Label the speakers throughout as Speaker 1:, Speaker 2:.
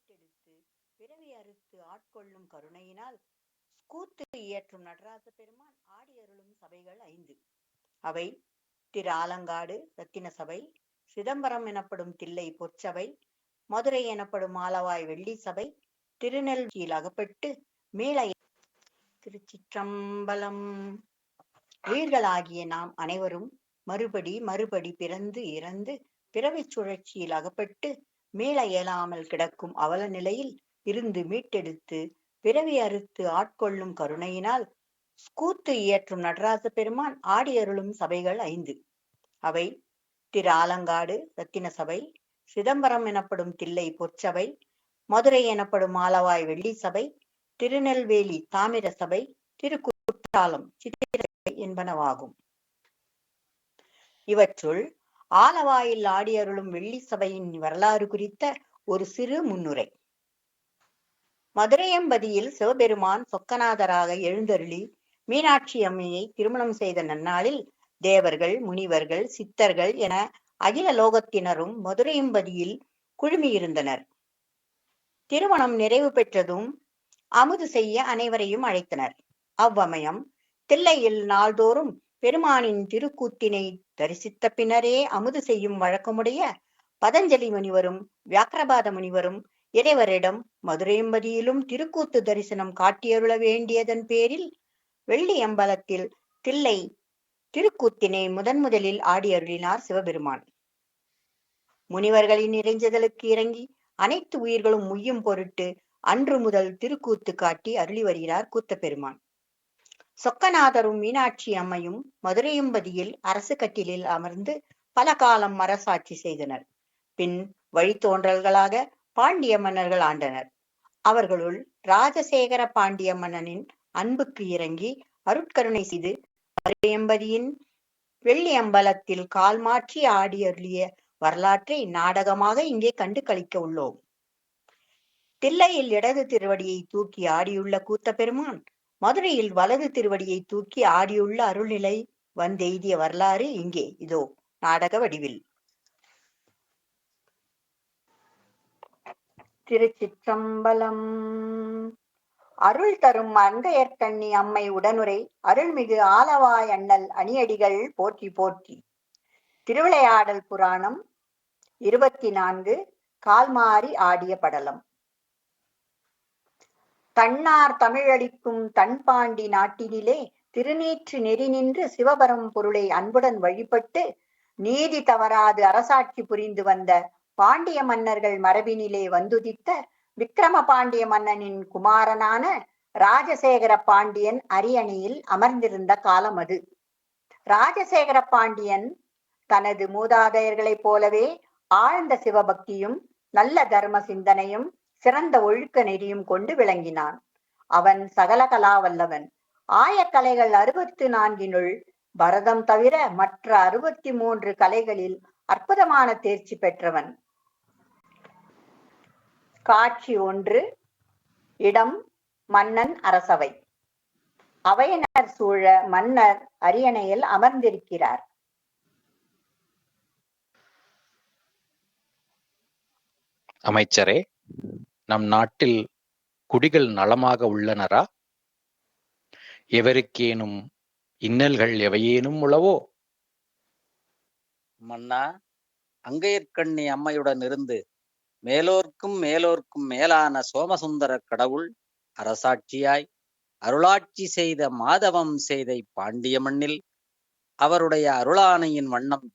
Speaker 1: மீட்டெடுத்து பிறவி அறுத்து ஆட்கொள்ளும் கருணையினால் கூத்து இயற்றும் நடராச பெருமான் ஆடியருளும் சபைகள் 5. அவை திரு ஆலங்காடு ரத்தின சபை, சிதம்பரம் எனப்படும் தில்லை பொற்சபை, மதுரை எனப்படும் ஆலவாய் வெள்ளி சபை, திருநெல்வேலியில் அகப்பட்டு மேல. திருச்சிற்றம்பலம். உயிர்களாகிய நாம் அனைவரும் மறுபடி பிறந்து இறந்து பிறவிச் சுழற்சியில் அகப்பட்டு மீள இயலாமல் கிடக்கும் அவல நிலையில் இருந்து மீட்டெடுத்து பிறவி அறுத்து ஆட்கொள்ளும் கருணையினால் கூத்து இயற்றும் நடராச பெருமான் ஆடியருளும் சபைகள் 5. அவை திரு ஆலங்காடு ரத்தின சபை, சிதம்பரம் எனப்படும் தில்லை பொற்சபை, மதுரை எனப்படும் ஆலவாய் வெள்ளி சபை, திருநெல்வேலி தாமிர சபை, திருக்குற்றாலம் சித்திர சபை என்பனவாகும். இவற்றுள் ஆலவாயில் ஆடியருளும் வெள்ளி சபையின் வரலாறு குறித்த ஒரு சிறு முன்னுரை. மதுரையம்பதியில் சிவபெருமான் சொக்கநாதராக எழுந்தருளி மீனாட்சி அம்மையை திருமணம் செய்த நன்னாளில் தேவர்கள், முனிவர்கள், சித்தர்கள் என அகில லோகத்தினரும் மதுரையம்பதியில் குழுமியிருந்தனர். திருமணம் நிறைவு பெற்றதும் அமுது செய்ய அனைவரையும் அழைத்தனர். அவ்வமயம் தில்லையில் நாள்தோறும் பெருமானின் திருக்கூத்தினை தரிசித்த பின்னரே அமுது செய்யும் வழக்கமுடைய பதஞ்சலி முனிவரும் வியாக்கிரபாத முனிவரும் இறைவரிடம் மதுரையம்பதியிலும் திருக்கூத்து தரிசனம் காட்டியருள வேண்டியதன் பேரில் வெள்ளி அம்பலத்தில் தில்லை திருக்கூத்தினை முதலில் ஆடியருளினார் சிவபெருமான். முனிவர்களின் இறைஞ்சுதலுக்கு இறங்கி அனைத்து உயிர்களும் முய்யும் பொருட்டு அன்று முதல் திருக்கூத்து காட்டி அருளி வருகிறார் கூத்தப்பெருமான். சொக்கநாதரும் மீனாட்சி அம்மையும் மதுரையம்பதியில் அரசு கட்டிலில் அமர்ந்து பல காலம் அரசாட்சி செய்தனர். பின் வழித்தோன்றல்களாக பாண்டிய மன்னர்கள் ஆண்டனர். அவர்களுள் ராஜசேகர பாண்டிய மன்னனின் அன்புக்கு இறங்கி அருட்கருணை செய்து மதுரையம்பதியின் வெள்ளி அம்பலத்தில் கால் மாற்றி ஆடியருளிய வரலாற்றை நாடகமாக இங்கே கண்டு களிக்க உள்ளோம். தில்லையில் இடது திருவடியை தூக்கி ஆடியுள்ள கூத்தப்பெருமான் மதுரையில் வலது திருவடியை தூக்கி ஆடியுள்ள அருள்நிலை வந்தெய்திய வரலாறு இங்கே இதோ நாடக வடிவில். திருச்சிற்றம்பலம். அருள் தரும் அங்கையர்கண்ணி அம்மை உடனுரை அருள்மிகு ஆலவாய் அண்ணல் அணியடிகள் போற்றி போற்றி. திருவிளையாடல் புராணம் 24 கால்மாறி ஆடிய படலம். தன்னார் தமிழளிக்கும் தன்பாண்டி நாட்டினிலே திருநீற்று நெறி நின்று சிவபரம் பொருளை அன்புடன் வழிபட்டு நீதி தவறாது அரசாட்சி புரிந்து வந்த பாண்டிய மன்னர்கள் மரபினிலே வந்துதித்த விக்கிரம பாண்டிய மன்னனின் குமாரனான ராஜசேகர பாண்டியன் அரியணையில் அமர்ந்திருந்த காலம் அது. ராஜசேகர பாண்டியன் தனது மூதாதையர்களைப் போலவே ஆழ்ந்த சிவபக்தியும் நல்ல தர்ம சிந்தனையும் சிறந்த ஒழுக்க நெறியும் கொண்டு விளங்கினான். அவன் சகல கலாவல்லவன். ஆயக்கலைகள் 64னுள் பரதம் தவிர மற்ற 63 கலைகளில் அற்புதமான தேர்ச்சி பெற்றவன். காட்சி 1. இடம் மன்னன் அரசவை. அவையினர் சூழ மன்னர் அரியணையில் அமர்ந்திருக்கிறார்.
Speaker 2: அமைச்சரே, நம் நாட்டில் குடிகள் நலமாக உள்ளனரா? எவருக்கேனும் இன்னல்கள் எவையேனும் உளவோ?
Speaker 3: மன்னா, அங்கையர்கண்ணி அம்மையுடன் இருந்து மேலோர்க்கும் மேலான சோமசுந்தர கடவுள் அரசாட்சியாய் அருளாட்சி செய்த மாதவம் செய்த பாண்டிய மண்ணில் அவருடைய அருளாணையின் வண்ணம்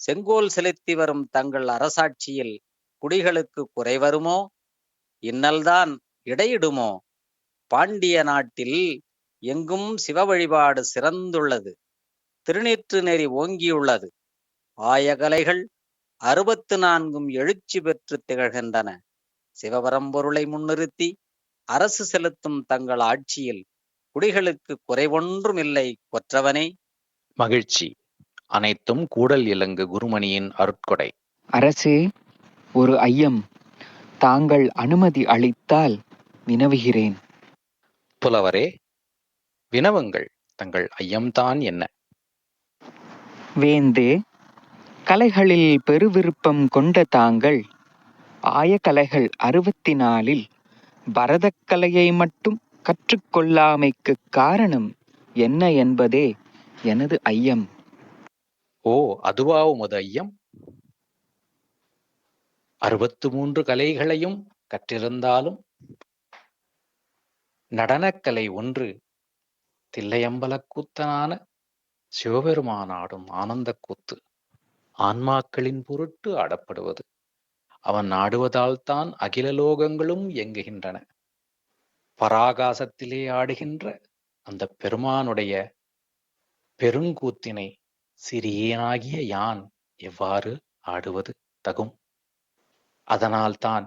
Speaker 3: செங்கோல் செலுத்தி வரும் தங்கள் அரசாட்சியில் குடிகளுக்கு குறைவருமோ? இன்னல்தான் இடையிடுமோ? பாண்டிய நாட்டில் எங்கும் சிவ வழிபாடு சிறந்துள்ளது. திருநீற்று நெறி ஓங்கியுள்ளது. ஆயகலைகள் 64 எழுச்சி பெற்று திகழ்கின்றன. சிவபரம்பொருளை முன்னிறுத்தி அரசு செலுத்தும் தங்கள் ஆட்சியில் குடிகளுக்கு குறைவொன்றும் இல்லை கொற்றவனே.
Speaker 2: மகிழ்ச்சி. அனைத்தும் கூடல் இலங்கு குருமணியின் அருட்கொடை.
Speaker 4: அரசே, ஒரு ஐயம். தாங்கள் அனுமதி அளித்தால் வினவுகிறேன்.
Speaker 2: புலவரே, வினவுங்கள். தங்கள் ஐயம்தான் என்ன?
Speaker 4: வேந்தே, கலைகளில் பெருவிருப்பம் கொண்ட தாங்கள் ஆயக்கலைகள் 64இல் பரதக்கலையை மட்டும் கற்றுக்கொள்ளாமைக்குக் காரணம் என்ன என்பதே எனது ஐயம்.
Speaker 2: ஓ, அதுவா உமது ஐயம்? 63 கலைகளையும் கற்றிருந்தாலும் நடனக்கலை ஒன்று தில்லையம்பலக்கூத்தனான சிவபெருமான் ஆடும் ஆனந்தக் கூத்து ஆன்மாக்களின் பொருட்டு ஆடப்படுவது. அவன் ஆடுவதால்தான் அகில லோகங்களும் இயங்குகின்றன. பராகாசத்திலே ஆடுகின்ற அந்த பெருமானுடைய பெருங்கூத்தினை சிறியனாகிய யான் எவ்வாறு ஆடுவது தகும்? அதனால்தான்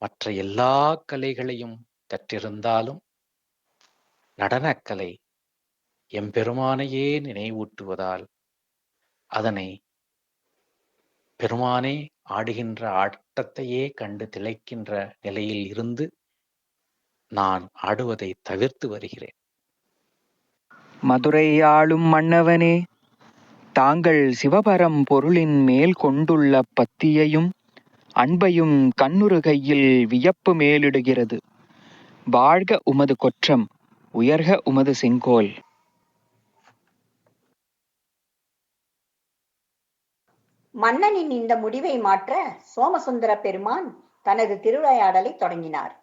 Speaker 2: மற்ற எல்லா கலைகளையும் கற்றிருந்தாலும் நடனக்கலை எம்பெருமானையே நினைவூட்டுவதால் அதனை பெருமானே ஆடுகின்ற ஆட்டத்தையே கண்டு திளைக்கின்ற நிலையில் இருந்து நான் ஆடுவதை தவிர்த்து வருகிறேன்.
Speaker 4: மதுரை ஆளும் மன்னவனே, தாங்கள் சிவபரம் பொருளின் மேல் கொண்டுள்ள பத்தியையும் அன்பையும் கண்ணுறுகையில் வியப்பு மேலிடுகிறது. வாழ்க உமது கொற்றம், உயர்க உமது செங்கோல்.
Speaker 1: மன்னனின் இந்த முடிவை மாற்ற சோமசுந்தர பெருமான் தனது திருவிளையாடலை தொடங்கினார்.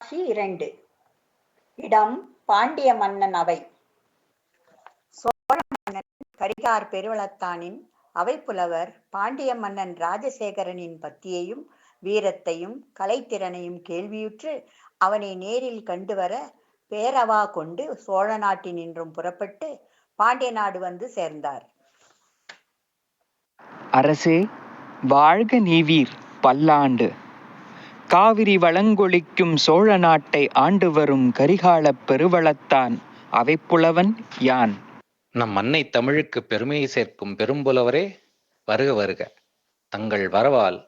Speaker 1: காட்சி 2. இடம் பாண்டிய மன்னன் அவை. சோழ மன்னன் கரிகார் பெருவளத்தானின் அவைப்புலவர் பாண்டிய மன்னன் ராஜசேகரனின் பத்தியையும் வீரத்தையும் கலைத்திறனையும் கேள்வியுற்று அவனை நேரில் கண்டுவர பேரவா கொண்டு சோழ நாட்டினின்றும் புறப்பட்டு பாண்டிய நாடு வந்து சேர்ந்தார்.
Speaker 4: அரசே, வாழ்க நீவீர் பல்லாண்டு. காவிரி வளங்கொழிக்கும் சோழ நாட்டை ஆண்டு வரும் கரிகாலப் பெருவளத்தான் அவைப்புலவன் யான்.
Speaker 2: நம் அன்னை தமிழுக்கு பெருமை சேர்க்கும் பெரும்புலவரே, வருக வருக. தங்கள் வரவால்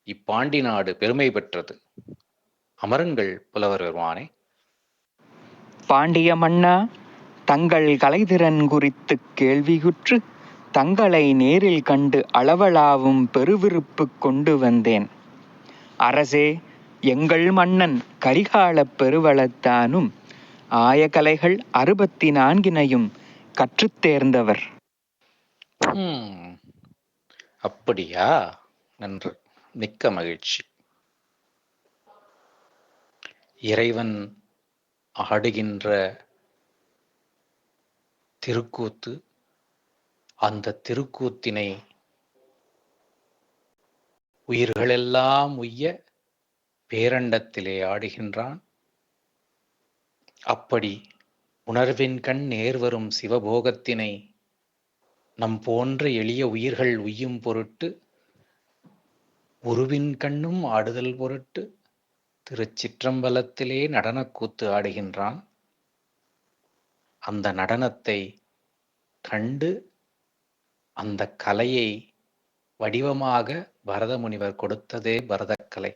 Speaker 2: இப்பாண்டி நாடு பெருமை பெற்றது. அமருங்கள் புலவர் பெருமானே.
Speaker 4: பாண்டிய மன்னா, தங்கள் கலைத்திறன் குறித்துக் கேள்வியுற்று தங்களை நேரில் கண்டு அளவளாவும் பெருவிருப்பு கொண்டு வந்தேன். அரசே, எங்கள் மன்னன் கரிகாலப் பெருவளத்தானும் ஆயக்கலைகள் 64 கற்றுத் தேர்ந்தவர்.
Speaker 2: அப்படியா? நன்று, மிக்க மகிழ்ச்சி. இறைவன் ஆடுகின்ற திருக்கூத்து, அந்த திருக்கூத்தினை உயிர்களெல்லாம் உய்ய பேரண்டத்திலே ஆடுகின்றான். அப்படி உணர்வின் கண் நேர்வரும் சிவபோகத்தினை நம் போன்ற எளிய உயிர்கள் உய்யும் பொருட்டு உருவின் கண்ணும் ஆடுதல் பொருட்டு திருச்சிற்றம்பலத்திலே நடனக்கூத்து ஆடுகின்றான். அந்த நடனத்தை கண்டு அந்த கலையை வடிவமாக பரத முனிவர் கொடுத்ததே பரதக்கலை.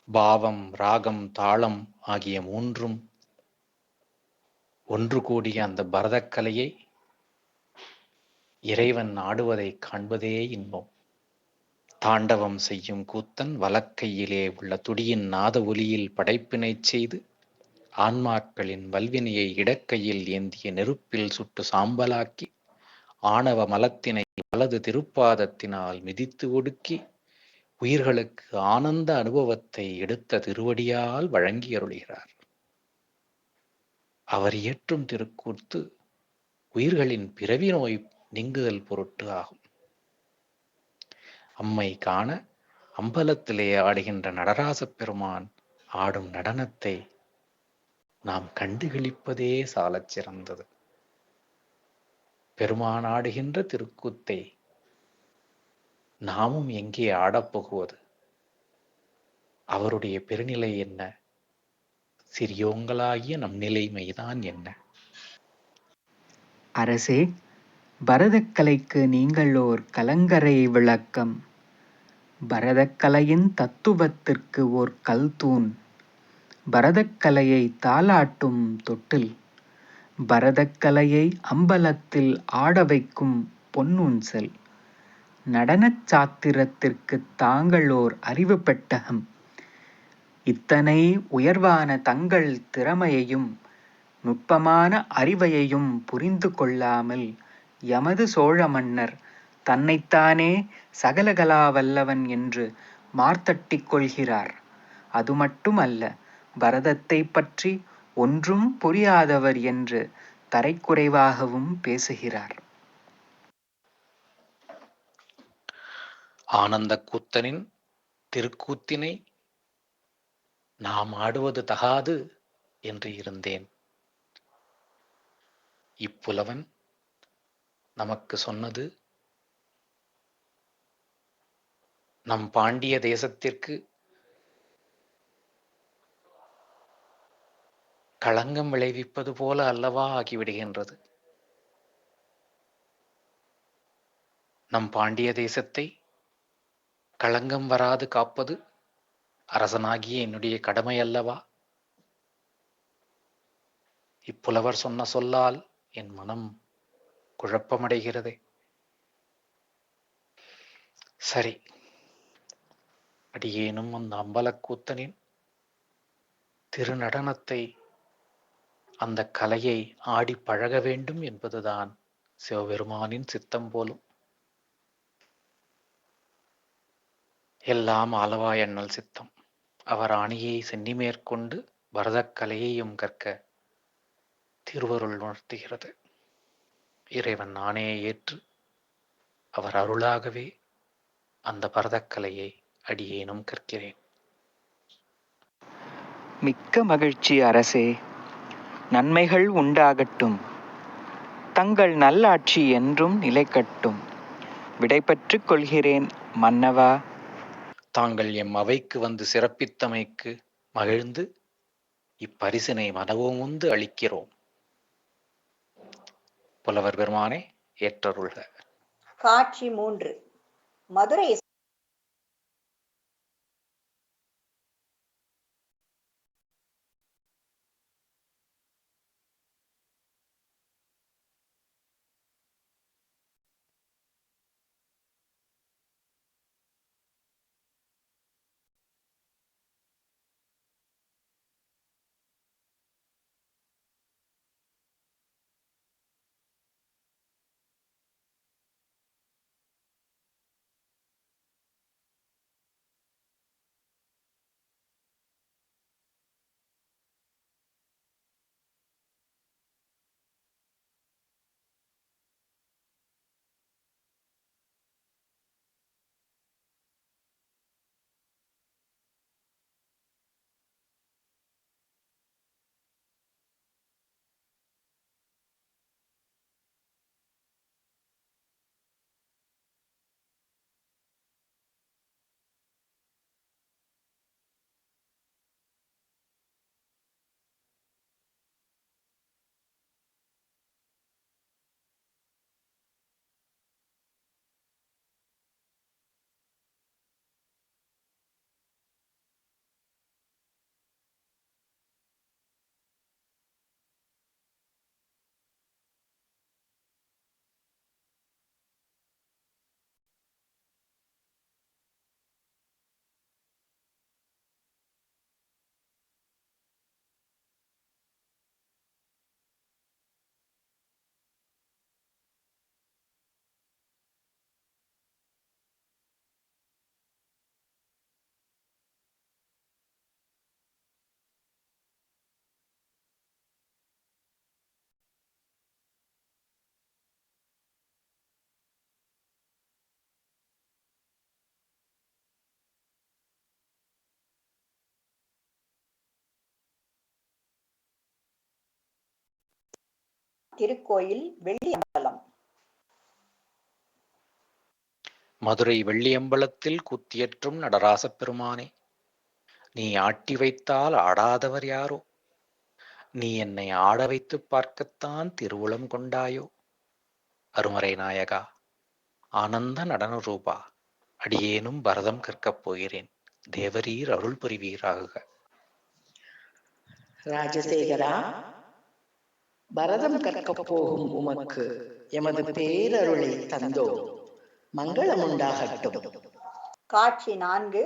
Speaker 2: பாவம், ராகம், தாளம் ஆகிய மூன்றும் ஒன்று கூடிய அந்த பரதக்கலையை இறைவன் ஆடுவதை காண்பதே இன்பம். தாண்டவம் செய்யும் கூத்தன் வலக்கையிலே உள்ள துடியின் நாத ஒலியில் படைப்பினை செய்து ஆன்மாக்களின் வல்வினையை இடக்கையில் ஏந்திய நெருப்பில் சுட்டு சாம்பலாக்கி ஆணவ மலத்தினை வலது திருப்பாதத்தினால் மிதித்து ஒடுக்கி உயிர்களுக்கு ஆனந்த அனுபவத்தை எடுத்த திருவடியால் வழங்கி அருளுகிறார். அவர் இயற்றும் திருக்கூத்து உயிர்களின் பிறவி நோய் நீங்குதல் பொருட்டு ஆகும். அம்மை காண அம்பலத்திலே ஆடுகின்ற நடராச பெருமான் ஆடும் நடனத்தை நாம் கண்டுகளிப்பதே சாலச் சிறந்தது. பெருமான் ஆடுகின்ற திருக்கூத்தை நாமும் எங்கே ஆடப்போகுவது? அவருடைய பெருநிலை என்ன? சிறியோங்களாகிய நம் நிலைமைதான் என்ன?
Speaker 4: அரசே, பரதக்கலைக்கு நீங்கள் ஓர் கலங்கரை விளக்கம். பரதக்கலையின் தத்துவத்திற்கு ஓர் கல்தூண், பரதக்கலையை தாலாட்டும் தொட்டில், பரதக்கலையை அம்பலத்தில் ஆட வைக்கும் பொன்னூஞ்சல், நடனச் சாத்திரத்திற்குத் தாங்கள் ஓர் அறிவு பெட்டகம். இத்தனை உயர்வான தங்கள் திறமையையும் நுட்பமான அறிவையையும் புரிந்து கொள்ளாமல் எமது சோழ மன்னர் தன்னைத்தானே சகலகலா வல்லவன் என்று மார்த்தட்டிக் கொள்கிறார். அது மட்டுமல்ல, பரதத்தை பற்றி ஒன்றும் புரியாதவர் என்று தரைக்குறைவாகவும் பேசுகிறார்.
Speaker 2: ஆனந்த கூத்தனின் திருக்கூத்தினை நாம் ஆடுவது தகாது என்று இருந்தேன். இப்புலவன் நமக்கு சொன்னது நம் பாண்டிய தேசத்திற்கு களங்கம் விளைவிப்பது போல அல்லவா ஆகிவிடுகின்றது. நம் பாண்டிய தேசத்தை களங்கம் வராது காப்பது அரசனாகிய என்னுடைய கடமை அல்லவா? இப்புலவர் சொன்ன சொல்லால் என் மனம் குழப்பமடைகிறதே. சரி, அடியேனும் அந்த அம்பலக்கூத்தனின் திருநடனத்தை, அந்த கலையை ஆடி பழக வேண்டும் என்பதுதான் சிவபெருமானின் சித்தம் போலும். எல்லாம் ஆலவாயண்ணல் சித்தம். அவர் ஆணையை சென்னி மேற்கொண்டு பரதக்கலையையும் கற்க திருவருள் உணர்த்துகிறது. இறைவன் ஆணையை ஏற்று அவர் அருளாகவே அந்த பரதக்கலையை அடியேனும் கற்கிறேன்.
Speaker 4: மிக்க மகிழ்ச்சி அரசே. நன்மைகள் உண்டாகட்டும். தங்கள் நல்லாட்சி என்றும் நிலைக்கட்டும். விடைபெற்றுக் கொள்கிறேன் மன்னவா.
Speaker 2: தாங்கள் எம் அவைக்கு வந்து சிறப்பித்தமைக்கு மகிழ்ந்து இப்பரிசினை மனவோமுந்து அளிக்கிறோம். புலவர் பெருமானே, ஏற்றருள்க.
Speaker 1: காட்சி 3. மதுரை திருக்கோயில் வெள்ளியம்பலம்.
Speaker 2: மதுரை வெள்ளியம்பலத்தில் கூத்தியற்றும் நடராசப் பெருமானே, நீ ஆட்டி வைத்தால் ஆடாதவர் யாரோ? நீ என்னை ஆட வைத்துப் பார்க்கத்தான் திருவுளம் கொண்டாயோ? அருமறை நாயகா, ஆனந்த நடன ரூபா, அடியேனும் பரதம் கற்கப் போகிறேன். தேவரீர் அருள் புரிவீராக.
Speaker 5: ராஜசேகரா, பரதம் கற்கப் போகும் உமக்கு எமது பேரருளை தந்தோம். மங்களம் உண்டாகட்டும்.
Speaker 1: காட்சி 4.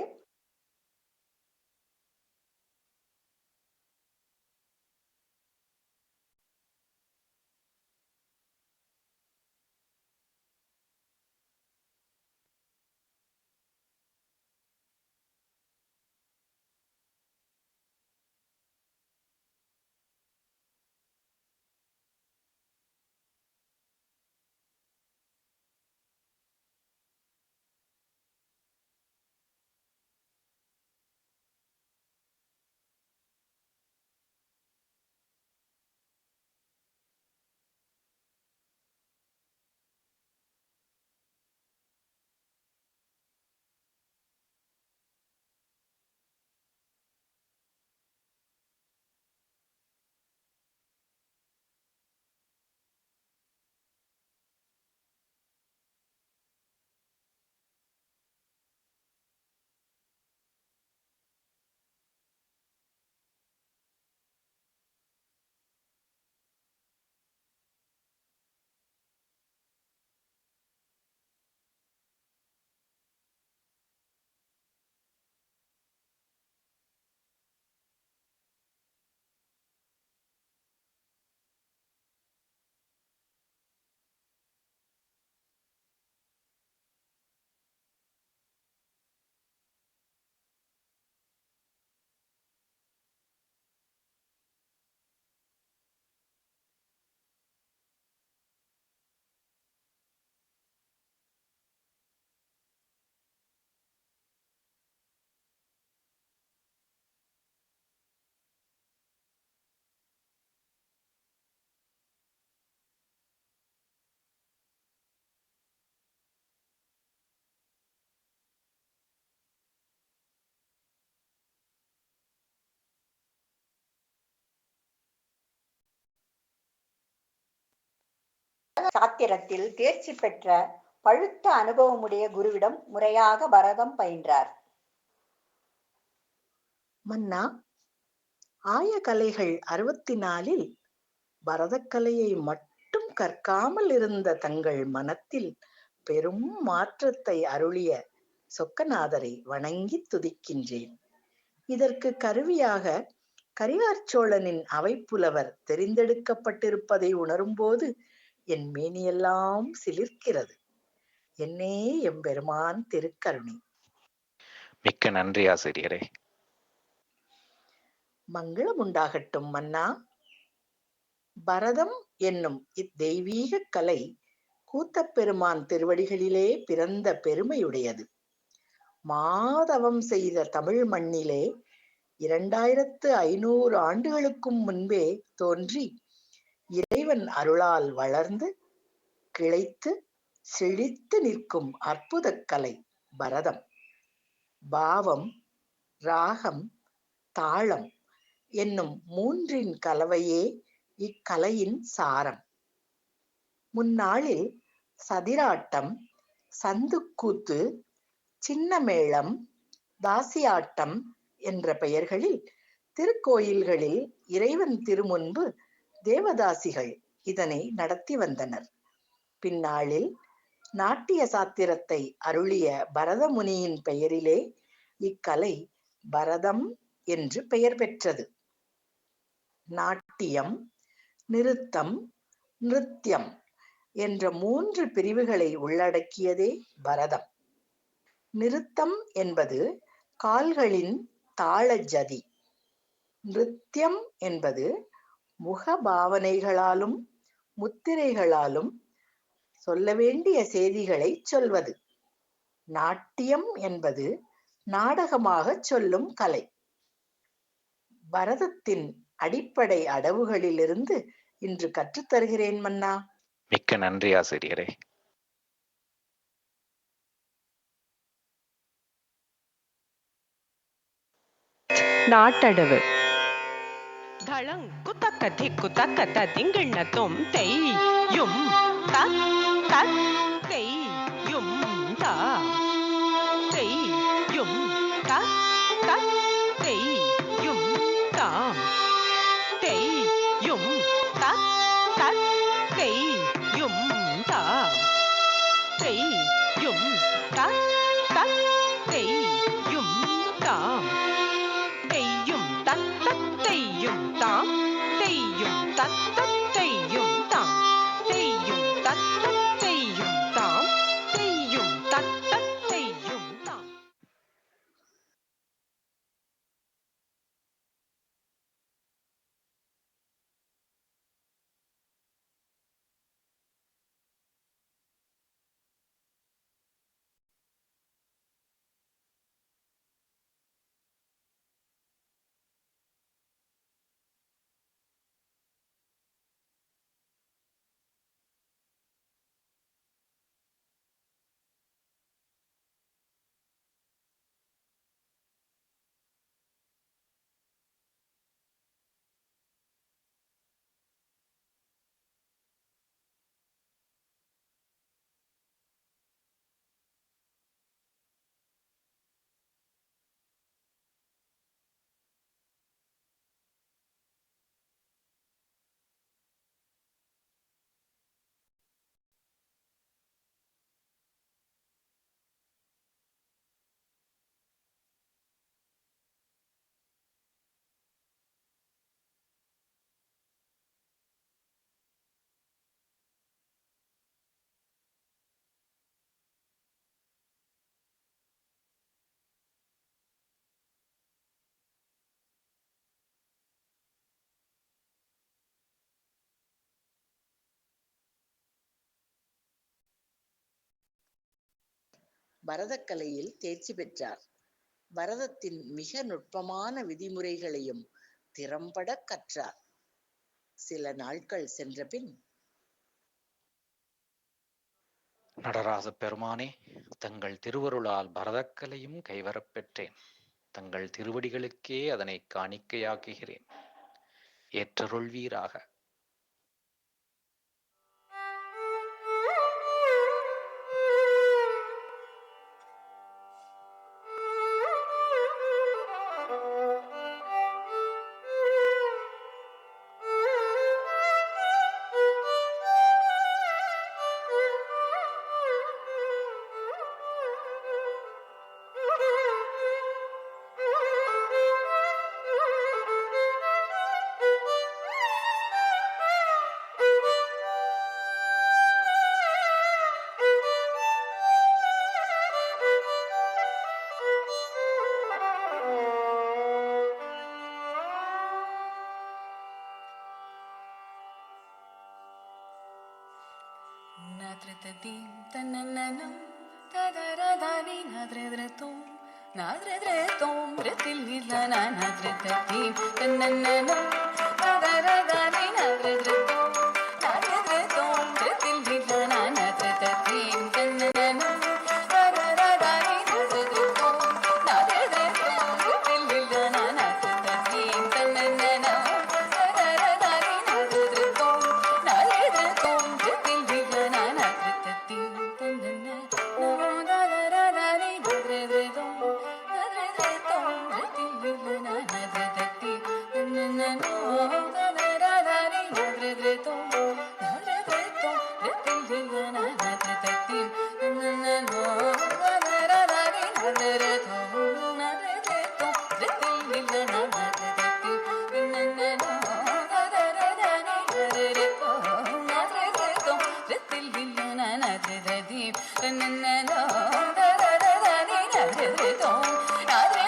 Speaker 1: சாத்திரத்தில் தேர்ச்சி பெற்ற பழுத்த அனுபவமுடைய குருவிடம் முறையாக பரதம் பயின்றார்.
Speaker 5: மன்னா, ஆய கலைகள் 64ல் பரதக்கலையை மட்டும் கற்காமல் இருந்த தங்கள் மனத்தில் பெரும் மாற்றத்தை அருளிய சொக்கநாதரை வணங்கி துதிக்கின்றேன். இதற்கு கருவியாக கரிகார் சோழனின் அவைப்புலவர் தெரிந்தெடுக்கப்பட்டிருப்பதை உணரும்போது என் மேனியெல்லாம் சிலிர்க்கிறது. என்னே எம்பெருமான் திருக்கருணை.
Speaker 2: மிக்க நன்றி ஆசிரியரே.
Speaker 5: மங்களம் உண்டாகட்டும் மன்னா. பரதம் என்னும் இத்தெய்வீக கலை கூத்தப்பெருமான் திருவடிகளிலே பிறந்த பெருமையுடையது. மாதவம் செய்த தமிழ் மண்ணிலே 2500 ஆண்டுகளுக்கும் முன்பே தோன்றி இறைவன் அருளால் வளர்ந்து கிளைத்து செழித்து நிற்கும் அற்புதக் கலை பரதம். பாவம், ராகம், தாளம் என்னும் 3இன் கலவையே இக்கலையின் சாரம். முன்னாளில் சதிராட்டம், சந்துக்கூத்து, சின்னமேளம், தாசியாட்டம் என்ற பெயர்களில் திருக்கோயில்களில் இறைவன் திருமுன்பு தேவதாசிகள் இதனை நடத்தி வந்தனர். பின்னாளில் நாட்டிய சாத்திரத்தை அருளிய பரதமுனியின் பெயரிலே இக்கலை பரதம் என்று பெயர் பெற்றது. நாட்டியம், நிருத்தம், நிருத்யம் என்ற 3 பிரிவுகளை உள்ளடக்கியதே பரதம். நிருத்தம் என்பது கால்களின் தாள ஜதி. நிருத்யம் என்பது முக பாவனைகளாலும் முத்திரைகளாலும் சொல்ல வேண்டிய செய்திகளை சொல்வது. நாட்டியம் என்பது நாடகமாகச் சொல்லும் கலை. பரதத்தின் அடிப்படை அடவுகளிலிருந்து இன்று கற்றுத்தருகிறேன் மன்னா.
Speaker 2: மிக்க நன்றி ஆசிரியரே.
Speaker 6: நாட்டடவு தளங் குத்தக்க திக்கு தக்க திங்கிண்ண தொம் தெய்யும் தக் தக் தெய்யும் தா செய்யும் தத் தத் செய்யும் தாம் செய்யும் தத் தத் செய்யும் தாம் செய்யும் தத் தத் செய்யும் தாம் செய்யும் தத் தத் செய்யும் தாம் செய்யும் தத் தத் செய்யும் தாம்.
Speaker 5: பரதக்கலையில் தேர்ச்சி பெற்றார். பரதத்தின் மிக நுட்பமான விதிமுறைகளையும் திறம்பட கற்றார். சில நாட்கள் சென்றபின்,
Speaker 2: நடராச பெருமானே, தங்கள் திருவருளால் பரதக்கலையும் கைவரப் பெற்றேன். தங்கள் திருவடிகளுக்கே அதனை காணிக்கையாக்குகிறேன். ஏற்றருள்வீராக.
Speaker 7: Nadredadim tananam tadaradani nadredretum nadredretum retililana nadredadim tananam tadaradani nadredretum nadredretum retililana nadredadim tananam tadaradani nadredretum nadredretum retililana nadredadim tananam tadaradani nadredretum nadredretum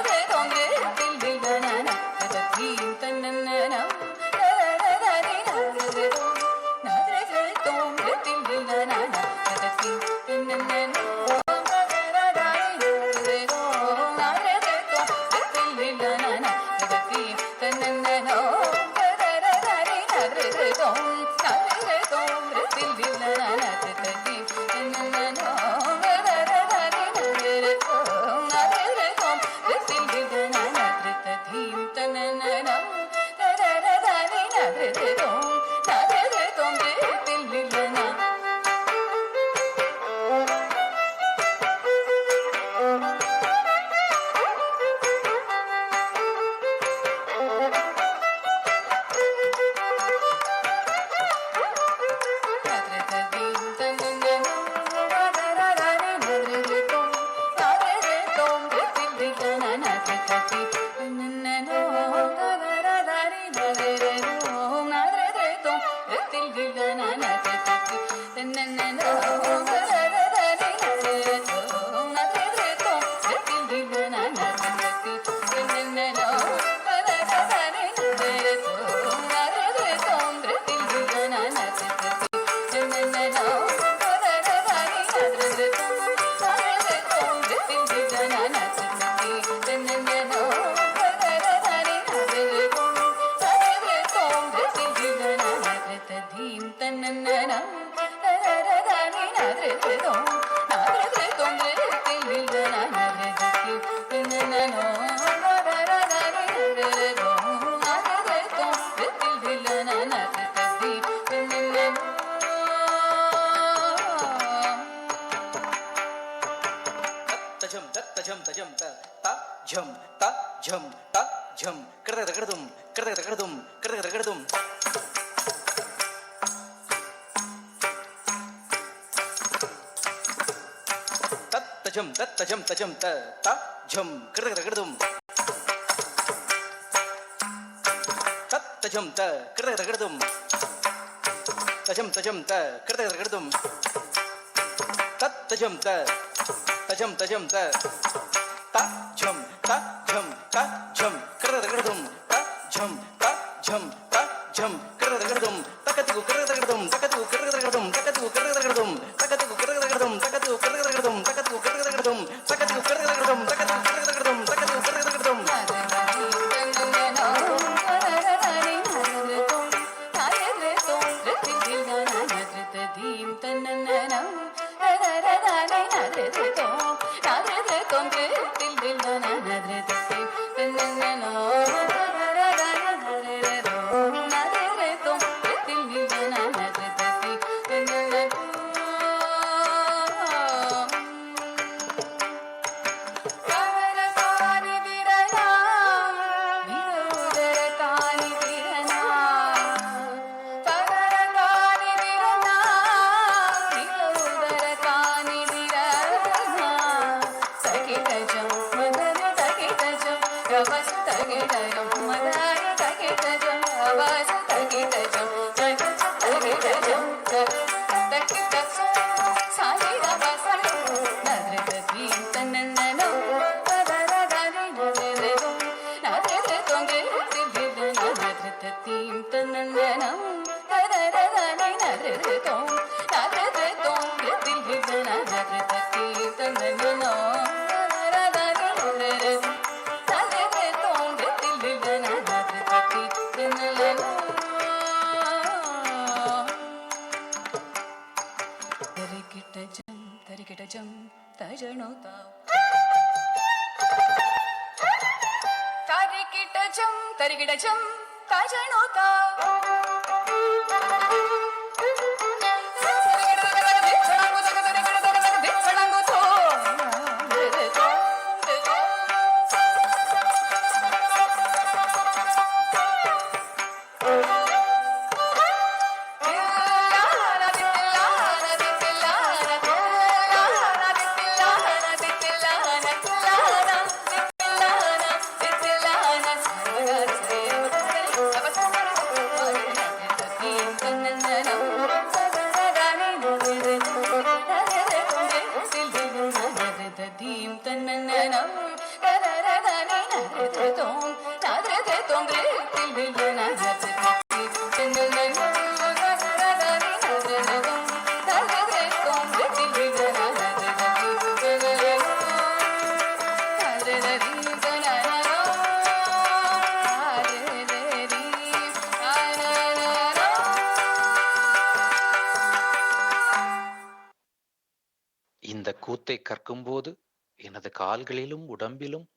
Speaker 2: இந்த கூத்தை கற்கும்போது எனது கால்களிலும் உடம்பிலும்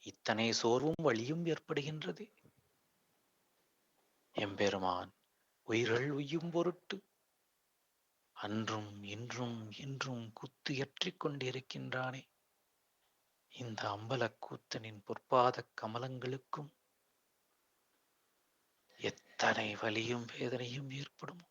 Speaker 2: இத்தனை சோர்வும் வலியும் ஏற்படுகின்றது. எம்பெருமான் உயிர்கள் உய்யும் பொருட்டு அன்றும் இன்றும் என்றும் குத்தியற்றிக் கொண்டிருக்கின்றானே. இந்த அம்பலக்கூத்தனின் பொற்பாத கமலங்களுக்கும் எத்தனை வலியும் வேதனையும் ஏற்படும்.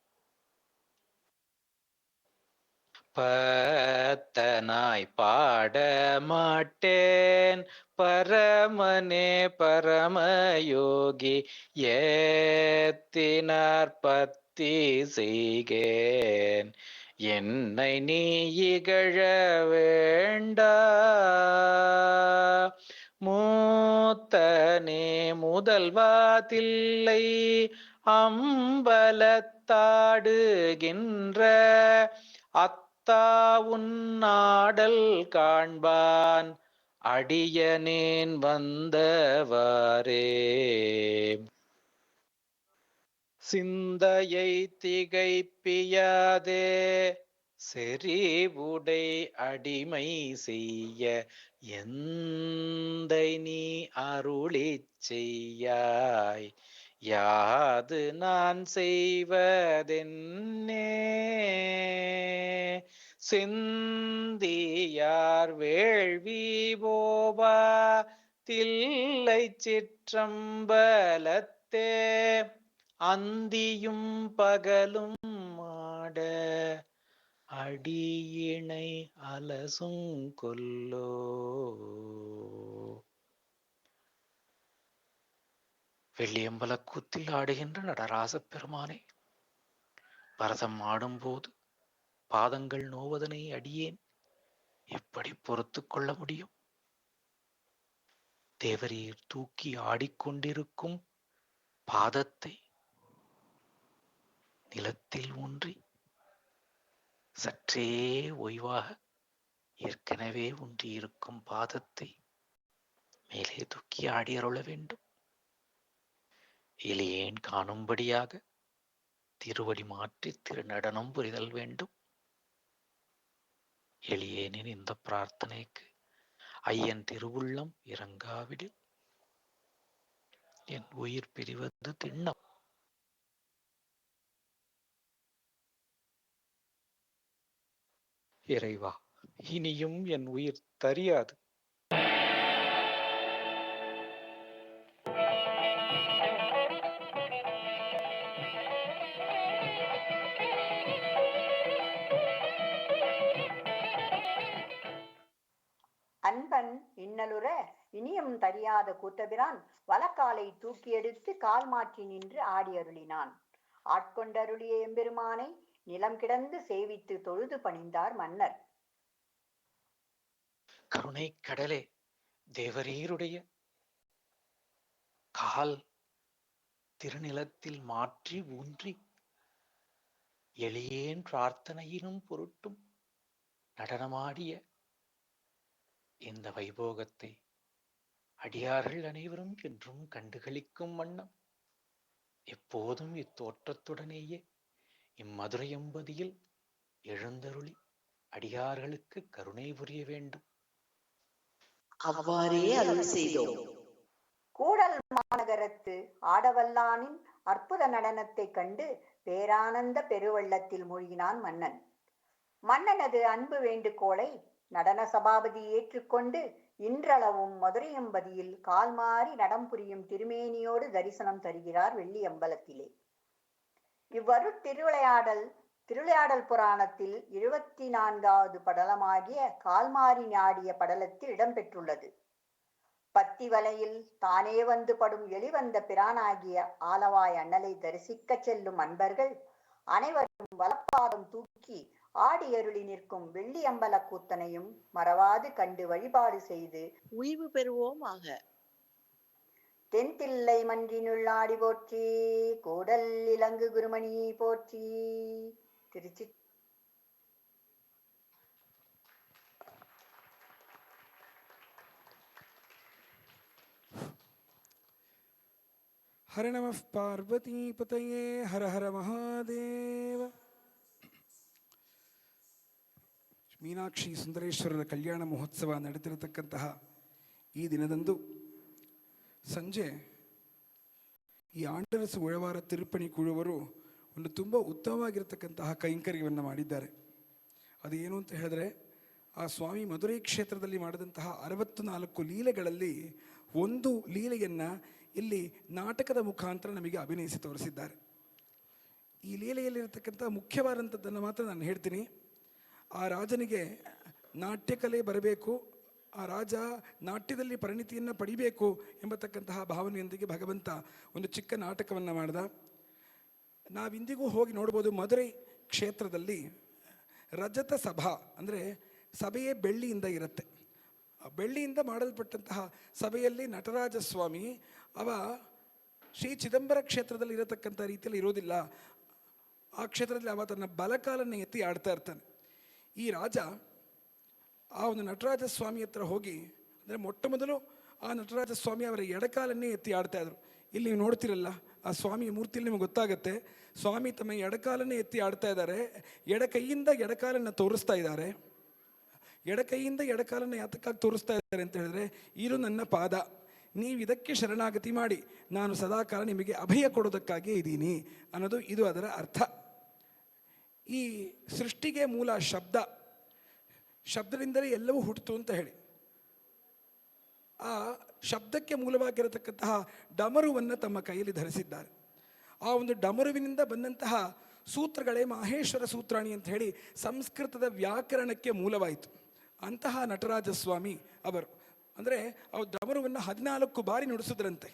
Speaker 2: பத்தனாய் பாட மாட்டேன் பரமனே பரமயோகி ஏத்தினார் பத்தி செய்கேன் என்னை நீ இகழ வேண்டா. மூத்தனே முதல்வா தில்லை அம்பலத்தாடுகின்ற அத்தா உன்னாடல் காண்பான் அடியனேன் வந்தவாறே. சிந்தையை திகைப்பியாதே செறிவுடை அடிமை செய்ய எந்தை நீ அருளிச் செய்யாய். யாது நான் செய்வதென்னே சிந்தியார் வேள்வி போவா தில்லை சிற்றம்பலத்தே அந்தியும் பகலும் மாட அடியினை அலசுங் கொல்லோ. வெள்ளியம்பலக் கூத்தில் ஆடுகின்ற நடராசப் பெருமானே, பரதம் ஆடும்போது பாதங்கள் நோவதனை அடியேன் எப்படி பொறுத்து கொள்ள முடியும்? தேவரீர் தூக்கி ஆடிக்கொண்டிருக்கும் பாதத்தை நிலத்தில் ஊன்றி சற்றே ஓய்வாக ஏற்கனவே ஊன்றியிருக்கும் பாதத்தை மேலே தூக்கி ஆடி அருள வேண்டும். எளியேன் காணும்படியாக திருவடி மாற்றி திருநடனம் புரிதல் வேண்டும். எளியேனின் இந்த பிரார்த்தனைக்கு ஐயன் திருவுள்ளம் இறங்காவிடில் என் உயிர் பிரிவது திண்ணம். இறைவா, இனியும் என் உயிர் தரியாது.
Speaker 1: அன்பன் இன்னலுற இனியும் தரியாத கூத்தபிரான் வலக்காலை தூக்கி எடுத்து கால் மாற்றி நின்று ஆடி அருளினான். ஆட்கொண்டருளிய எம்பெருமானை நிலம் கிடந்து சேவித்து தொழுது பணிந்தார் மன்னர்.
Speaker 2: கருணை கடலே, தேவரீருடைய கால் திருநிலத்தில் மாற்றி ஊன்றி எளியேன் பிரார்த்தனையினும் பொருட்டும் நடனமாடிய இந்த வைபோகத்தை அடியார்கள் அனைவரும் என்றும் கண்டுகளிக்கும் வண்ணம் எப்போதும் இத்தோற்றத்துடனேயே இம்மதுரை எம்பதியில் எழுந்தருளி அடியார்களுக்கு கருணை புரிய வேண்டும்.
Speaker 5: அவ்வாறே அருள் செய்தோம்.
Speaker 1: கூடல் மாநகரத்து ஆடவல்லானின் அற்புத நடனத்தைக் கண்டு பேரானந்த பெருவெள்ளத்தில் மூழ்கினான் மன்னன். மன்னனது அன்பு வேண்டுகோளை நடன சபாபதி ஏற்றுக்கொண்டு இன்றளவும் மதுரையம்பதியில் கால்மாறி நடம் புரியும் திருமேனியோடு தரிசனம் தருகிறார் வெள்ளியம்பலத்திலே. இவ்வரு திருவிளையாடல் புராணத்தில் 24வது படலமாகிய கால்மாறி நாடிய படலத்தில் இடம்பெற்றுள்ளது. பத்தி வலையில் தானே வந்து படும் எளிவந்த பிரானாகிய ஆலவாய் அண்ணலை தரிசிக்கச் செல்லும் அன்பர்கள் அனைவரும் வலப்பாதம் தூக்கி ஆடி அருளி நிற்கும் வெள்ளியம்பல கூத்தனையும் மறவாது கண்டு வழிபாடு செய்து
Speaker 5: உய்வு பெறுவோமாக.
Speaker 1: தென்தில்லை மன்றினுள் ஆடி போற்றி, கூடல் இலங்கு குருமணி போற்றி. திருச்சி.
Speaker 8: हर नमः पार्वती पतये हर हर महादेव. ಮೀನಾಕ್ಷಿ ಸುಂದರೇಶ್ವರರ ಕಲ್ಯಾಣ ಮಹೋತ್ಸವ ನಡೆದಿರತಕ್ಕಂತಹ ಈ ದಿನದಂದು ಸಂಜೆ ಈ ಆಂಡರಸು ಉಳವಾರ ತಿರುಪಣಿ ಕುಳುವರು ಒಂದು ತುಂಬ ಉತ್ತಮವಾಗಿರತಕ್ಕಂತಹ ಕೈಂಕರ್ಯವನ್ನು ಮಾಡಿದ್ದಾರೆ. ಅದು ಏನು ಅಂತ ಹೇಳಿದ್ರೆ, ಆ ಸ್ವಾಮಿ ಮಧುರೈ ಕ್ಷೇತ್ರದಲ್ಲಿ ಮಾಡಿದಂತಹ 64 ಲೀಲೆಗಳಲ್ಲಿ ಒಂದು ಲೀಲೆಯನ್ನು ಇಲ್ಲಿ ನಾಟಕದ ಮುಖಾಂತರ ನಮಗೆ ಅಭಿನಯಿಸಿ ತೋರಿಸಿದ್ದಾರೆ. ಈ ಲೀಲೆಯಲ್ಲಿರತಕ್ಕಂಥ ಮುಖ್ಯವಾದಂಥದ್ದನ್ನು ಮಾತ್ರ ನಾನು ಹೇಳ್ತೀನಿ. ಆ ರಾಜನಿಗೆ ನಾಟ್ಯಕಲೆ ಬರಬೇಕು, ಆ ರಾಜ ನಾಟ್ಯದಲ್ಲಿ ಪರಿಣಿತಿಯನ್ನು ಪಡಿಬೇಕು ಎಂಬತಕ್ಕಂತಹ ಭಾವನೆಯೊಂದಿಗೆ ಭಗವಂತ ಒಂದು ಚಿಕ್ಕ ನಾಟಕವನ್ನು ಮಾಡಿದ. ನಾವಿಂದಿಗೂ ಹೋಗಿ ನೋಡ್ಬೋದು, ಮಧುರೈ ಕ್ಷೇತ್ರದಲ್ಲಿ ರಜತ ಸಭಾ ಅಂದರೆ ಸಭೆಯೇ ಬೆಳ್ಳಿಯಿಂದ ಇರುತ್ತೆ. ಬೆಳ್ಳಿಯಿಂದ ಮಾಡಲ್ಪಟ್ಟಂತಹ ಸಭೆಯಲ್ಲಿ ನಟರಾಜ ಸ್ವಾಮಿ ಅವ ಶ್ರೀ ಚಿದಂಬರ ಕ್ಷೇತ್ರದಲ್ಲಿ ಇರತಕ್ಕಂಥ ರೀತಿಯಲ್ಲಿ ಇರೋದಿಲ್ಲ. ಆ ಕ್ಷೇತ್ರದಲ್ಲಿ ಅವ ತನ್ನ ಬಲಕಾಲನ್ನು ಎತ್ತಿ ಆಡ್ತಾ ಇರ್ತಾನೆ. ಈ ರಾಜ ಆ ಒಂದು ನಟರಾಜ ಸ್ವಾಮಿ ಹತ್ರ ಹೋಗಿ, ಅಂದರೆ ಮೊಟ್ಟ ಮೊದಲು ಆ ನಟರಾಜ ಸ್ವಾಮಿ ಅವರ ಎಡಕಾಲನ್ನೇ ಎತ್ತಿ ಆಡ್ತಾಯಿದ್ರು. ಇಲ್ಲಿ ನೀವು ನೋಡ್ತಿರಲ್ಲ ಆ ಸ್ವಾಮಿಯ ಮೂರ್ತಿಯಲ್ಲಿ ನಿಮಗೆ ಗೊತ್ತಾಗುತ್ತೆ, ಸ್ವಾಮಿ ತಮ್ಮ ಎಡಕಾಲನ್ನೇ ಎತ್ತಿ ಆಡ್ತಾ ಇದ್ದಾರೆ, ಎಡಕೈಯಿಂದ ಎಡಕಾಲನ್ನು ತೋರಿಸ್ತಾ ಇದ್ದಾರೆ. ಎಡಕೈಯಿಂದ ಎಡಕಾಲನ್ನು ಯಾತಕ್ಕಾಗಿ ತೋರಿಸ್ತಾ ಇದ್ದಾರೆ ಅಂತ ಹೇಳಿದ್ರೆ, ಇದು ನನ್ನ ಪಾದ, ನೀವು ಇದಕ್ಕೆ ಶರಣಾಗತಿ ಮಾಡಿ, ನಾನು ಸದಾಕಾಲ ನಿಮಗೆ ಅಭಯ ಕೊಡೋದಕ್ಕಾಗಿ ಇದ್ದೀನಿ ಅನ್ನೋದು ಇದು ಅದರ ಅರ್ಥ. ಈ ಸೃಷ್ಟಿಗೆ ಮೂಲ ಶಬ್ದ, ಶಬ್ದದಿಂದಲೇ ಎಲ್ಲವೂ ಹುಟ್ಟಿತು ಅಂತ ಹೇಳಿ, ಆ ಶಬ್ದಕ್ಕೆ ಮೂಲವಾಗಿರತಕ್ಕಂತಹ ಡಮರುವನ್ನು ತಮ್ಮ ಕೈಯಲ್ಲಿ ಧರಿಸಿದ್ದಾರೆ. ಆ ಒಂದು ಡಮರುವಿನಿಂದ ಬಂದಂತಹ ಸೂತ್ರಗಳೇ ಮಾಹೇಶ್ವರ ಸೂತ್ರಾಣಿ ಅಂತ ಹೇಳಿ ಸಂಸ್ಕೃತದ ವ್ಯಾಕರಣಕ್ಕೆ ಮೂಲವಾಯಿತು. ಅಂತಹ ನಟರಾಜ ಸ್ವಾಮಿ ಅವರು ಅಂದರೆ ಅವ್ರು ಡಮರುವನ್ನು 14 ಬಾರಿ ನುಡಿಸಿದ್ರಂತೆ.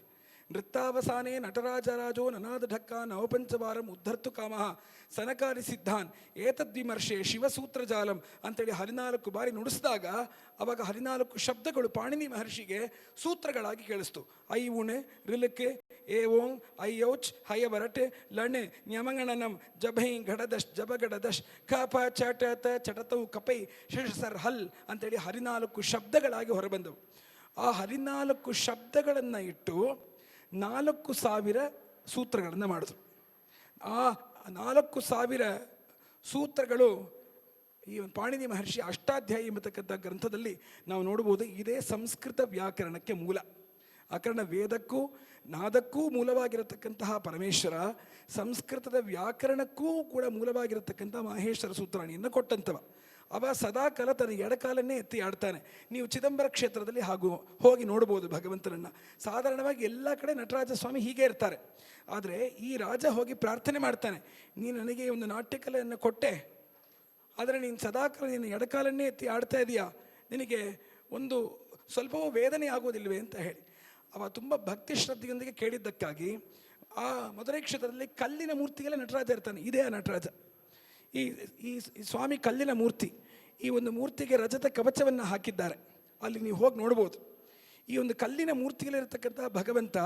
Speaker 8: ನೃತ್ತಾವಸಾನೆ ನಟರಾಜರಾಜೋ ನನಾದ ಢಕ್ಕ ನವಪಂಚವಾರಂ ಉದ್ಧರ್ತು ಕಾಮಃ ಸನಕಾರಿ ಸಿದ್ಧಾನ್ ಏತದ್ವಿಮರ್ಶೆ ಶಿವಸೂತ್ರ ಜಾಲಂ ಅಂತೇಳಿ 14 ಬಾರಿ ನುಡಿಸಿದಾಗ ಅವಾಗ 14 ಶಬ್ದಗಳು ಪಾಣಿನಿ ಮಹರ್ಷಿಗೆ ಸೂತ್ರಗಳಾಗಿ ಕೇಳಿಸ್ತು. ಐ ಉಣೆ ರಿಲಕ್ಕೆ ಏ ಓಂ ಐಯೋಚ್ ಹಯ ಬರಟೆ ಲಣೆ ನ್ಯಮಂಗಣನಂ ಜಭೈ ಘಡದಶ್ ಜಬಗಡದಶ್ ಕಪ ಚಟ ಚಟತವು ಕಪೈ ಶಶಸರ್ ಹಲ್ ಅಂತೇಳಿ 14 ಶಬ್ದಗಳಾಗಿ ಹೊರಬಂದವು. ಆ 14 ಶಬ್ದಗಳನ್ನು ಇಟ್ಟು 4000 ಸೂತ್ರಗಳನ್ನು ಮಾಡಿದ್ರು. ಆ 4000 ಸೂತ್ರಗಳು ಈ ಪಾಣಿನಿ ಮಹರ್ಷಿ ಅಷ್ಟಾಧ್ಯಾಯಿ ಎಂಬತಕ್ಕಂಥ ಗ್ರಂಥದಲ್ಲಿ ನಾವು ನೋಡ್ಬೋದು. ಇದೇ ಸಂಸ್ಕೃತ ವ್ಯಾಕರಣಕ್ಕೆ ಮೂಲ. ಆ ಕಾರಣ ವೇದಕ್ಕೂ ನಾದಕ್ಕೂ ಮೂಲವಾಗಿರತಕ್ಕಂತಹ ಪರಮೇಶ್ವರ ಸಂಸ್ಕೃತದ ವ್ಯಾಕರಣಕ್ಕೂ ಕೂಡ ಮೂಲವಾಗಿರತಕ್ಕಂಥ ಮಾಹೇಶ್ವರ ಸೂತ್ರಾಣಿಯನ್ನು ಕೊಟ್ಟಂತವ. ಅವ ಸದಾಕಾಲ ತನ್ನ ಎಡಕಾಲನ್ನೇ ಎತ್ತಿ ಆಡ್ತಾನೆ. ನೀವು ಚಿದಂಬರ ಕ್ಷೇತ್ರದಲ್ಲಿ ಹೋಗಿ ನೋಡ್ಬೋದು ಭಗವಂತನನ್ನು. ಸಾಧಾರಣವಾಗಿ ಎಲ್ಲ ಕಡೆ ನಟರಾಜ ಸ್ವಾಮಿ ಹೀಗೆ ಇರ್ತಾರೆ. ಆದರೆ ಈ ರಾಜ ಹೋಗಿ ಪ್ರಾರ್ಥನೆ ಮಾಡ್ತಾನೆ, ನೀನು ನನಗೆ ಒಂದು ನಾಟ್ಯಕಲೆಯನ್ನು ಕೊಟ್ಟೆ, ಆದರೆ ನೀನು ಸದಾಕಾಲ ನಿನ್ನ ಎಡಕಾಲನ್ನೇ ಎತ್ತಿ ಆಡ್ತಾ ಇದೆಯಾ, ನಿನಗೆ ಒಂದು ಸ್ವಲ್ಪವೂ ವೇದನೆ ಆಗೋದಿಲ್ವೇ ಅಂತ ಹೇಳಿ. ಅವ ತುಂಬ ಭಕ್ತಿ ಶ್ರದ್ಧೆಯೊಂದಿಗೆ ಕೇಳಿದ್ದಕ್ಕಾಗಿ ಆ ಮಧುರೈ ಕ್ಷೇತ್ರದಲ್ಲಿ ಕಲ್ಲಿನ ಮೂರ್ತಿಗೆಲ್ಲ ನಟರಾಜ ಇರ್ತಾನೆ. ಇದೇ ಆ ನಟರಾಜ. ಈ ಸ್ವಾಮಿ ಕಲ್ಲಿನ ಮೂರ್ತಿ. ಈ ಒಂದು ಮೂರ್ತಿಗೆ ರಜತ ಕವಚವನ್ನು ಹಾಕಿದ್ದಾರೆ, ಅಲ್ಲಿ ನೀವು ಹೋಗಿ ನೋಡ್ಬೋದು. ಈ ಒಂದು ಕಲ್ಲಿನ ಮೂರ್ತಿಗಳಿರ್ತಕ್ಕಂಥ ಭಗವಂತ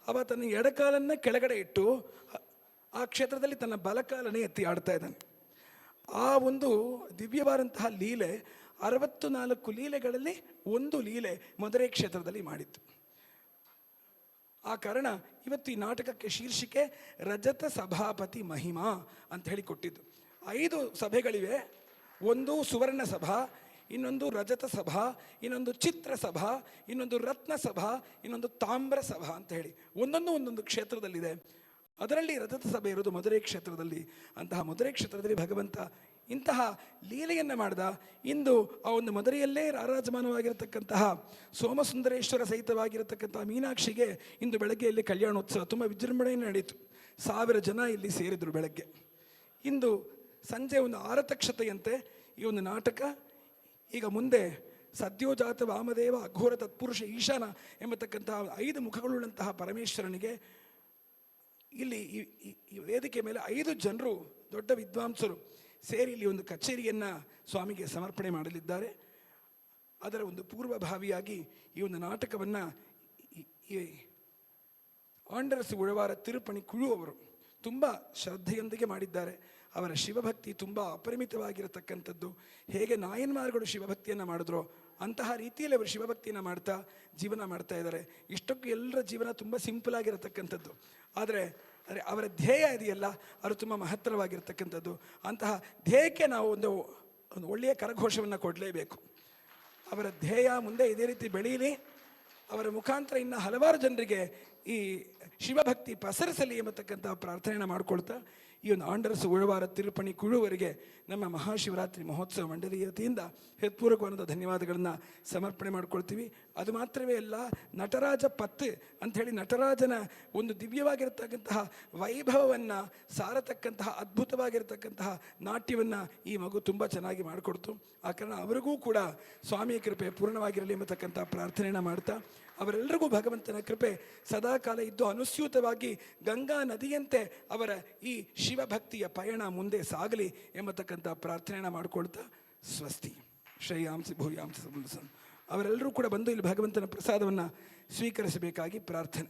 Speaker 8: ಅವ ತನ್ನ ಎಡಕಾಲನ್ನು ಕೆಳಗಡೆ ಇಟ್ಟು ಆ ಕ್ಷೇತ್ರದಲ್ಲಿ ತನ್ನ ಬಲಕಾಲನೇ ಎತ್ತಿ ಆಡ್ತಾ ಇದ್ದಾನೆ. ಆ ಒಂದು ದಿವ್ಯವಾದಂತಹ ಲೀಲೆ 64 ಲೀಲೆಗಳಲ್ಲಿ ಒಂದು ಲೀಲೆ ಮಧುರೈ ಕ್ಷೇತ್ರದಲ್ಲಿ ಮಾಡಿತ್ತು. ಆ ಕಾರಣ ಇವತ್ತು ಈ ನಾಟಕಕ್ಕೆ ಶೀರ್ಷಿಕೆ ರಜತ ಸಭಾಪತಿ ಮಹಿಮಾ ಅಂತ ಹೇಳಿ ಕೊಟ್ಟಿದ್ದು. 5 ಸಭೆಗಳಿವೆ. ಒಂದು ಸುವರ್ಣ ಸಭಾ, ಇನ್ನೊಂದು ರಜತ ಸಭಾ, ಇನ್ನೊಂದು ಚಿತ್ರ ಸಭಾ, ಇನ್ನೊಂದು ರತ್ನ ಸಭಾ, ಇನ್ನೊಂದು ತಾಮ್ರ ಸಭಾ ಅಂತ ಹೇಳಿ ಒಂದೊಂದು ಕ್ಷೇತ್ರದಲ್ಲಿದೆ. ಅದರಲ್ಲಿ ರಜತ ಸಭೆ ಇರೋದು ಮಧುರೈ ಕ್ಷೇತ್ರದಲ್ಲಿ. ಅಂತಹ ಮಧುರೈ ಕ್ಷೇತ್ರದಲ್ಲಿ ಭಗವಂತ ಇಂತಹ ಲೀಲೆಯನ್ನು ಮಾಡಿದ. ಇಂದು ಆ ಒಂದು ಮಧುರೆಯಲ್ಲೇ ರಾರಾಜಮಾನವಾಗಿರತಕ್ಕಂತಹ ಸೋಮಸುಂದರೇಶ್ವರ ಸಹಿತವಾಗಿರತಕ್ಕಂತಹ ಮೀನಾಕ್ಷಿಗೆ ಇಂದು ಬೆಳಗ್ಗೆಯಲ್ಲಿ ಕಲ್ಯಾಣೋತ್ಸವ ತುಂಬ ವಿಜೃಂಭಣೆಯನ್ನು ನಡೀತು. 1000 ಜನ ಇಲ್ಲಿ ಸೇರಿದರು ಬೆಳಗ್ಗೆ. ಇಂದು ಸಂಜೆ ಒಂದು ಆರತಕ್ಷತೆಯಂತೆ ಈ ಒಂದು ನಾಟಕ. ಈಗ ಮುಂದೆ ಸದ್ಯೋಜಾತ ವಾಮದೇವ ಅಘೋರ ತತ್ಪುರುಷ ಈಶಾನ ಎಂಬತಕ್ಕಂತಹ 5 ಮುಖಗಳುಳ್ಳಂತಹ ಪರಮೇಶ್ವರನಿಗೆ ಇಲ್ಲಿ ಈ ವೇದಿಕೆ ಮೇಲೆ 5 ಜನರು ದೊಡ್ಡ ವಿದ್ವಾಂಸರು ಸೇರಿ ಇಲ್ಲಿ ಒಂದು ಕಚೇರಿಯನ್ನು ಸ್ವಾಮಿಗೆ ಸಮರ್ಪಣೆ ಮಾಡಲಿದ್ದಾರೆ. ಅದರ ಒಂದು ಪೂರ್ವಭಾವಿಯಾಗಿ ಈ ಒಂದು ನಾಟಕವನ್ನು ಈ ಆಂಡರಸು ಉಳವಾರ ತಿರುಪಣಿ ಕುಳು ಅವರು ತುಂಬ ಶ್ರದ್ಧೆಯೊಂದಿಗೆ ಮಾಡಿದ್ದಾರೆ. ಅವರ ಶಿವಭಕ್ತಿ ತುಂಬ ಅಪರಿಮಿತವಾಗಿರತಕ್ಕಂಥದ್ದು. ಹೇಗೆ ನಾಯನ್ಮಾರ್ಗಳು ಶಿವಭಕ್ತಿಯನ್ನು ಮಾಡಿದ್ರೋ ಅಂತಹ ರೀತಿಯಲ್ಲಿ ಅವರು ಶಿವಭಕ್ತಿಯನ್ನು ಮಾಡ್ತಾ ಜೀವನ ಮಾಡ್ತಾ ಇದ್ದಾರೆ. ಇಷ್ಟಕ್ಕೂ ಎಲ್ಲರ ಜೀವನ ತುಂಬ ಸಿಂಪಲ್ ಆಗಿರತಕ್ಕಂಥದ್ದು. ಆದರೆ ಅವರ ಧ್ಯೇಯ ಇದೆಯಲ್ಲ, ಅದು ತುಂಬ ಮಹತ್ತರವಾಗಿರ್ತಕ್ಕಂಥದ್ದು. ಅಂತಹ ಧ್ಯೇಯಕ್ಕೆ ನಾವು ಒಂದು ಒಳ್ಳೆಯ ಕರಘೋಷವನ್ನು ಕೊಡಲೇಬೇಕು. ಅವರ ಧ್ಯೇಯ ಮುಂದೆ ಇದೇ ರೀತಿ ಬೆಳೀಲಿ, ಅವರ ಮುಖಾಂತರ ಇನ್ನು ಹಲವಾರು ಜನರಿಗೆ ಈ ಶಿವಭಕ್ತಿ ಪಸರಿಸಲಿ ಎಂಬತಕ್ಕಂಥ ಪ್ರಾರ್ಥನೆಯನ್ನು ಮಾಡಿಕೊಳ್ತಾ ಈ ಒಂದು ಆಂಡರಸು ಉಳವಾರ ತಿರುಪಣಿ ಕುಳುವರಿಗೆ ನಮ್ಮ ಮಹಾಶಿವರಾತ್ರಿ ಮಹೋತ್ಸವ ಮಂಡಳಿಯ ವತಿಯಿಂದ ಹೃತ್ಪೂರ್ವಕವಾದ ಧನ್ಯವಾದಗಳನ್ನು ಸಮರ್ಪಣೆ ಮಾಡ್ಕೊಳ್ತೀವಿ. ಅದು ಮಾತ್ರವೇ ಅಲ್ಲ, ನಟರಾಜ ಪತ್ತು ಅಂಥೇಳಿ ನಟರಾಜನ ಒಂದು ದಿವ್ಯವಾಗಿರತಕ್ಕಂತಹ ವೈಭವವನ್ನು ಸಾರತಕ್ಕಂತಹ ಅದ್ಭುತವಾಗಿರತಕ್ಕಂತಹ ನಾಟ್ಯವನ್ನು ಈ ಮಗು ತುಂಬ ಚೆನ್ನಾಗಿ ಮಾಡಿಕೊಡ್ತು. ಆ ಕಾರಣ ಅವರಿಗೂ ಕೂಡ ಸ್ವಾಮಿಯ ಕೃಪೆ ಪೂರ್ಣವಾಗಿರಲಿ ಎಂಬತಕ್ಕಂಥ ಪ್ರಾರ್ಥನೆಯನ್ನು ಮಾಡ್ತಾ ಅವರೆಲ್ಲರಿಗೂ ಭಗವಂತನ ಕೃಪೆ ಸದಾಕಾಲ ಇದ್ದು ಅನುಸ್ಯೂತವಾಗಿ ಗಂಗಾ ನದಿಯಂತೆ ಅವರ ಈ ಶಿವಭಕ್ತಿಯ ಪಯಣ ಮುಂದೆ ಸಾಗಲಿ ಎಂಬತಕ್ಕಂಥ ಪ್ರಾರ್ಥನೆಯನ್ನು ಮಾಡಿಕೊಳ್ತಾ ಸ್ವಸ್ತಿ. ಶ್ರೇಯಾಂಸಿ ಭೂಯಾಂಸಿ ಸಮುಲ್ಸನ್. ಅವರೆಲ್ಲರೂ ಕೂಡ ಬಂದು ಇಲ್ಲಿ ಭಗವಂತನ ಪ್ರಸಾದವನ್ನು ಸ್ವೀಕರಿಸಬೇಕಾಗಿ ಪ್ರಾರ್ಥನೆ.